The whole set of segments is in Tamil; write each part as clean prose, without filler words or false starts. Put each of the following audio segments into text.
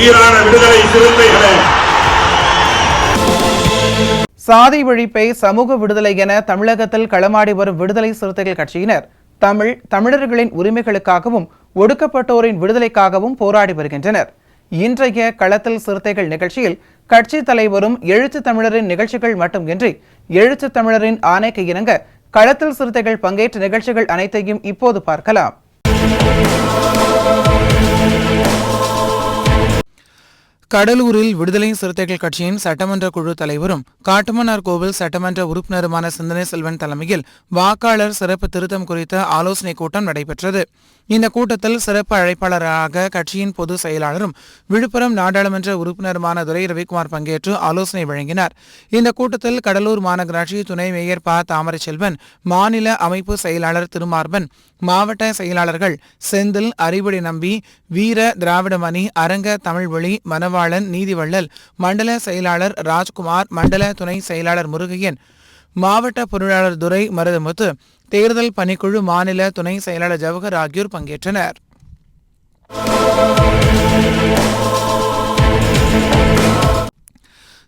உயிரான விடுதலை சிறுத்தைகளே, சாதி ஒழிப்பை சமூக விடுதலை என தமிழகத்தில் களமாடி வரும் விடுதலை சிறுத்தைகள் கட்சியினர் தமிழர்களின் உரிமைகளுக்காகவும் ஒடுக்கப்பட்டோரின் விடுதலைக்காகவும் போராடி வருகின்றனர். இன்றைய களத்தில் சிறுத்தைகள் நிகழ்ச்சியில் கட்சி தலைவரும் எழுத்து தமிழரின் நிகழ்ச்சிகள் மட்டுமின்றி எழுத்து தமிழரின் ஆணைக்கு இணங்க களத்தில் சிறுத்தைகள் பங்கேற்ற நிகழ்ச்சிகள் அனைத்தையும் இப்போது பார்க்கலாம். கடலூரில் விடுதலை சிறுத்தைகள் கட்சியின் சட்டமன்ற குழு தலைவரும் காட்டுமன்னார் கோவில் சட்டமன்ற உறுப்பினருமான சிந்தனை செல்வன் தலைமையில் வாக்காளர் சிறப்பு திருத்தம் குறித்த ஆலோசனைக் கூட்டம் நடைபெற்றது. இந்த கூட்டத்தில் சிறப்பு அழைப்பாளராக கட்சியின் பொதுச் செயலாளரும் விழுப்புரம் நாடாளுமன்ற உறுப்பினருமான துரை ரவிக்குமார் பங்கேற்று ஆலோசனை வழங்கினார். இந்த கூட்டத்தில் கடலூர் மாநகராட்சி துணை மேயர் ப. தாமரை செல்வன், மாநில அமைப்பு செயலாளர் திருமார்பன், மாவட்ட செயலாளர்கள் செந்தில், அறிவுடை நம்பி, வீர திராவிடமணி, அரங்க தமிழ்வழி, மணவாளன், நீதிவள்ளல், மண்டல செயலாளர் ராஜ்குமார், மண்டல துணை செயலாளர் முருகையன், மாவட்ட பொருளாளர் துரை மருதமுத்து, தேர்தல் பணிக்குழு மாநில துணை செயலாளர் ஜவஹர் ஆகியோர் பங்கேற்றனர்.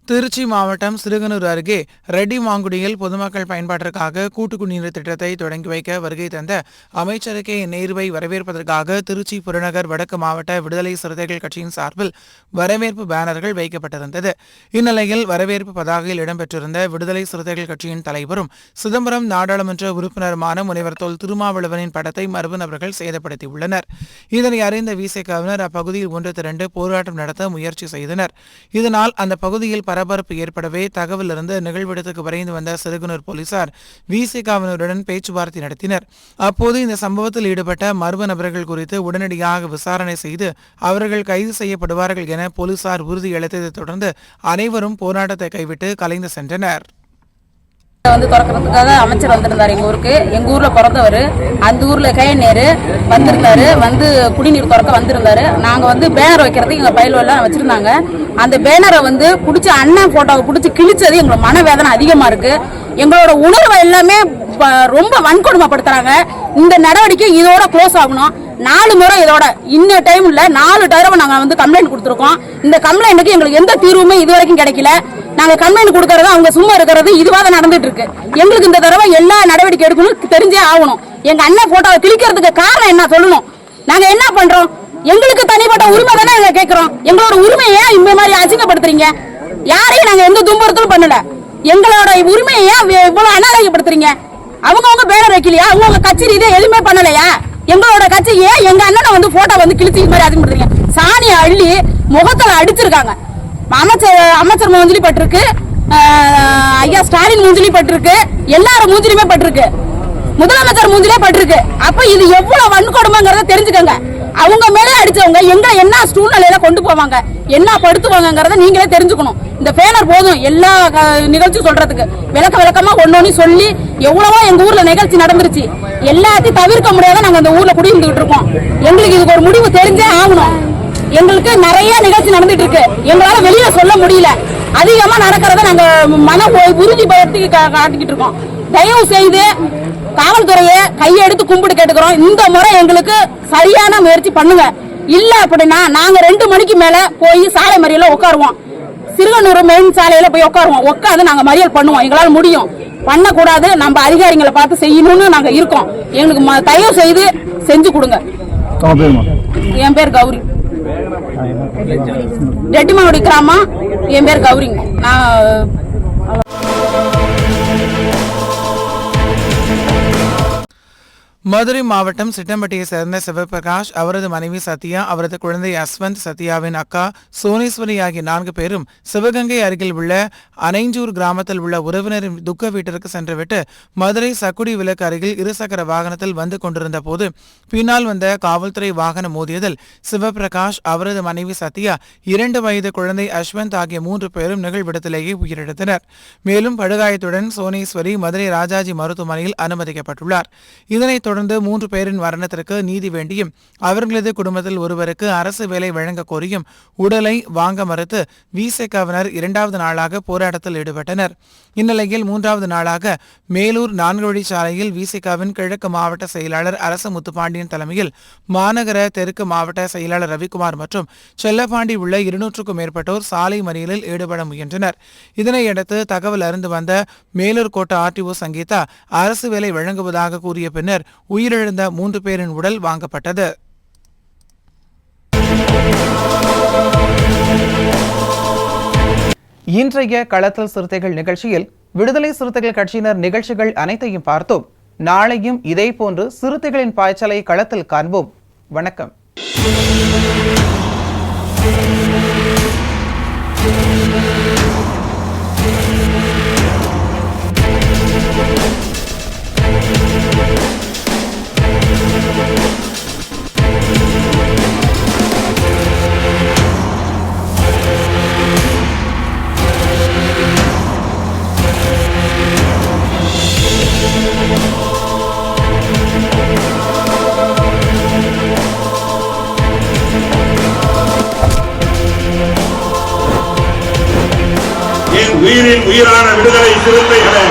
திருச்சி மாவட்டம் சிறுகனூர் அருகே ரெட்டிமாங்குடியில் பொதுமக்கள் பயன்பாட்டிற்காக கூட்டு குடிநீர் திட்டத்தை தொடங்கி வைக்க வருகை தந்த அமைச்சர் கே. நேருவை வரவேற்பதற்காக திருச்சி புறநகர் வடக்கு மாவட்ட விடுதலை சிறுத்தைகள் கட்சியின் சார்பில் வரவேற்பு பேனர்கள் வைக்கப்பட்டிருந்தது. இந்நிலையில் வரவேற்பு பதாகையில் இடம்பெற்றிருந்த விடுதலை சிறுத்தைகள் கட்சியின் தலைவரும் சிதம்பரம் நாடாளுமன்ற உறுப்பினருமான முனைவர் தொல் திருமாவளவனின் படத்தை மர்ம நபர்கள் சேதப்படுத்தியுள்ளனர். இதனை அறிந்த விசிகவினர் அப்பகுதியில் ஒன்று திரண்டு போராட்டம் நடத்த முயற்சி செய்தனர். இதனால் அந்த பகுதியில் பரபரப்பு ஏற்படவே தகவல் இருந்து நிகழ்விடத்துக்கு விரைந்து வந்த சிறுகுனூர் போலீசார் விசிகவினருடன் பேச்சுவார்த்தை நடத்தினர். அப்போது இந்த சம்பவத்தில் ஈடுபட்ட மர்ம நபர்கள் குறித்து உடனடியாக விசாரணை செய்து அவர்கள் கைது செய்யப்படுவார்கள் என போலீசார் உறுதியளித்ததை தொடர்ந்து அனைவரும் போராட்டத்தை கைவிட்டு கலைந்து சென்றனர். திறக்கிறதுக்காக அமைச்சர் வந்திருந்தாரு. எங்க ஊர்ல பிறந்தவர், அந்த ஊர்ல நேரு வந்திருந்தாரு. குடிநீர் திறக்க வந்திருந்தாரு. நாங்க பேனர் வைக்கிறதுக்கு எங்க பயில்வெல்லாம் வச்சிருந்தாங்க. அந்த பேனரை பிடிச்ச அண்ணன் போட்டோவை பிடிச்சி கிழிச்சது எங்களுக்கு மனவேதனை அதிகமா இருக்கு. எங்களோட உணர்வை எல்லாமே ரொம்ப வன்கொடுமைப்படுத்துறாங்க. இந்த நடவடிக்கை இதோட க்ளோஸ் ஆகணும். 4 முறை இதோட இன்ன டைம்ல 4 தடவை நாங்க கம்ப்ளைண்ட் கொடுத்துருக்கோம். இந்த கம்ப்ளைண்ட்டுக்கு எங்களுக்கு எந்த தீர்வுமே இது வரைக்கும் கிடைக்கல. நாங்க கம்ப்ளைண்ட் கொடுக்கறது அவங்க சும்மா இருக்கிறது இதுவாக நடந்துட்டு இருக்கு. எங்களுக்கு இந்த தடவை எல்லா நடவடிக்கை எடுக்கணும், தெரிஞ்சே ஆகணும். எங்க அண்ணன் போட்டோவை கிழிக்கிறதுக்கு காரணம் என்ன சொல்லணும். நாங்க என்ன பண்றோம்? எங்களுக்கு தனிப்பட்ட உரிமை தானே நாங்க கேட்கிறோம். எங்களோட உரிமையை இந்த மாதிரி அசிங்கப்படுத்துறீங்க. யாரையும் நாங்க எந்த துன்புறுத்தலும் பண்ணல. எங்களோட உரிமையை இவ்வளவு அனாதைப்படுத்துறீங்க. அவங்கவுங்க பேனர் வைக்கலையா? அவங்கவுங்க கட்சி ரீதியா எதுவுமே பண்ணலையா? எங்களோட கட்சி ஏன் எங்க அண்ணனை போட்டோ கிழிச்சு இது மாதிரி அதிகப்படுத்துறீங்க? சாணியை அள்ளி முகத்துல அடிச்சிருக்காங்க. அமைச்சர் மூஞ்சிலி பட்டிருக்கு, ஐயா ஸ்டாலின் மூஞ்சிலி பட்டிருக்கு, எல்லாரும் மூஞ்சிலுமே பட்டிருக்கு, முதலமைச்சர் மூஞ்சிலே பட்டிருக்கு. அப்ப இது எவ்வளவு வன்கொடுமைங்கிறத தெரிஞ்சுக்கங்க. அவங்க மேலே அடிச்சவங்க எங்க என்ன சூழ்நிலையில கொண்டு போவாங்க, என்ன படுத்துவாங்கிறத நீங்களே தெரிஞ்சுக்கணும். இந்த பேனர் போதும் எல்லா நிகழ்ச்சி சொல்றதுக்கு. விளக்கமா ஒன்னொன்னு சொல்லி எவ்வளவோ எங்க ஊர்ல நிகழ்ச்சி நடந்துருச்சு. எல்லாத்தையும் தவிர்க்க முடியாத நாங்க இந்த ஊர்ல குடியிருந்துகிட்டு இருக்கோம். எங்களுக்கு இதுக்கு ஒரு முடிவு தெரிஞ்சே ஆகணும். எங்களுக்கு நிறைய நிகழ்ச்சி நடந்துட்டு இருக்கு. எங்களால வெளியில சொல்ல முடியல. அதிகமா நடக்கிறத நாங்க மன உறுதி படுத்தி காட்டிக்கிட்டு இருக்கோம். தயவு செய்து காவல்துறையை கையெடுத்து கும்பிட்டு கேட்டுக்கிறோம். இந்த முறை எங்களுக்கு சரியான முயற்சி பண்ணுங்க. இல்ல அப்படின்னா நாங்க 2 மணிக்கு மேல போய் சாலை மறியல உட்காருவோம். சிறுகனூர் மெயின் சாலையில போய் உட்காருவோம். உட்காந்து நாங்க மறியல் பண்ணுவோம். எங்களால முடியும். பண்ணக்கூடாது, நம்ம அதிகாரிகளை பார்த்து செய்யணும்னு நாங்க இருக்கோம். எங்களுக்கு தயவு செய்து செஞ்சு கொடுங்க. என் பேர் கௌரி, ரெட்டிமாங்குடி கிராமம். என் பேர் கௌரிங்க. மதுரை மாவட்டம் சிட்டம்பட்டியை சேர்ந்த சிவபிரகாஷ், அவரது மனைவி சத்யா, அவரது குழந்தை அஸ்வந்த், சத்யாவின் அக்கா சோனேஸ்வரி ஆகிய 4 பேரும் சிவகங்கை அருகில் உள்ள அனைஞ்சூர் கிராமத்தில் உள்ள உறவினரின் துக்க வீட்டிற்கு சென்றுவிட்டு மதுரை சக்குடி விலக்கு அருகில் இருசக்கர வாகனத்தில் வந்து கொண்டிருந்த போது பின்னால் வந்த காவல்துறை வாகனம் மோதியதில் சிவபிரகாஷ், அவரது மனைவி சத்யா, 2 வயது குழந்தை அஸ்வந்த் ஆகிய 3 பேரும் நிகழ்விடத்திலேயே உயிரிழந்தனர். மேலும் படுகாயத்துடன் சோனேஸ்வரி மதுரை ராஜாஜி மருத்துவமனையில் அனுமதிக்கப்பட்டுள்ளார். இதனைத் தொடர்ந்து 3 பேரின் மரணத்திற்கு நீதி வேண்டியும் அவர்களது குடும்பத்தில் ஒருவருக்கு அரசு வேலை வழங்க கோரியும் உடலை வாங்க மறுத்து விசிகவினர் 2வது நாளாக போராட்டத்தில் ஈடுபட்டனர். இந்நிலையில் 3வது நாளாக மேலூர் 4 வழிச்சாலையில் விசிகவின் கிழக்கு மாவட்ட செயலாளர் அரசு முத்துப்பாண்டியன் தலைமையில் மாநகர தெற்கு மாவட்ட செயலாளர் ரவிக்குமார் மற்றும் செல்லப்பாண்டி உள்ள 200க்கும் மேற்பட்டோர் சாலை மறியலில் ஈடுபட முயன்றனர். இதனையடுத்து தகவல் அறிந்து வந்த மேலூர் கோட்ட ஆர்டிஓ சங்கீதா அரசு வேலை வழங்குவதாக கூறிய பின்னர் உயிரிழந்த 3 பேரின் உடல் வாங்கப்பட்டது. இன்றைய களத்தல் சிறுத்தைகள் நிகழ்ச்சியில் விடுதலை சிறுத்தைகள் கட்சியினர் நிகழ்ச்சிகள் அனைத்தையும் பார்த்தோம். நாளையும் இதேபோன்று சிறுத்தைகளின் பாய்ச்சலை களத்தில் காண்போம். வணக்கம். உயிரின் உயிரான விடுதலை சிறுத்தைகளே,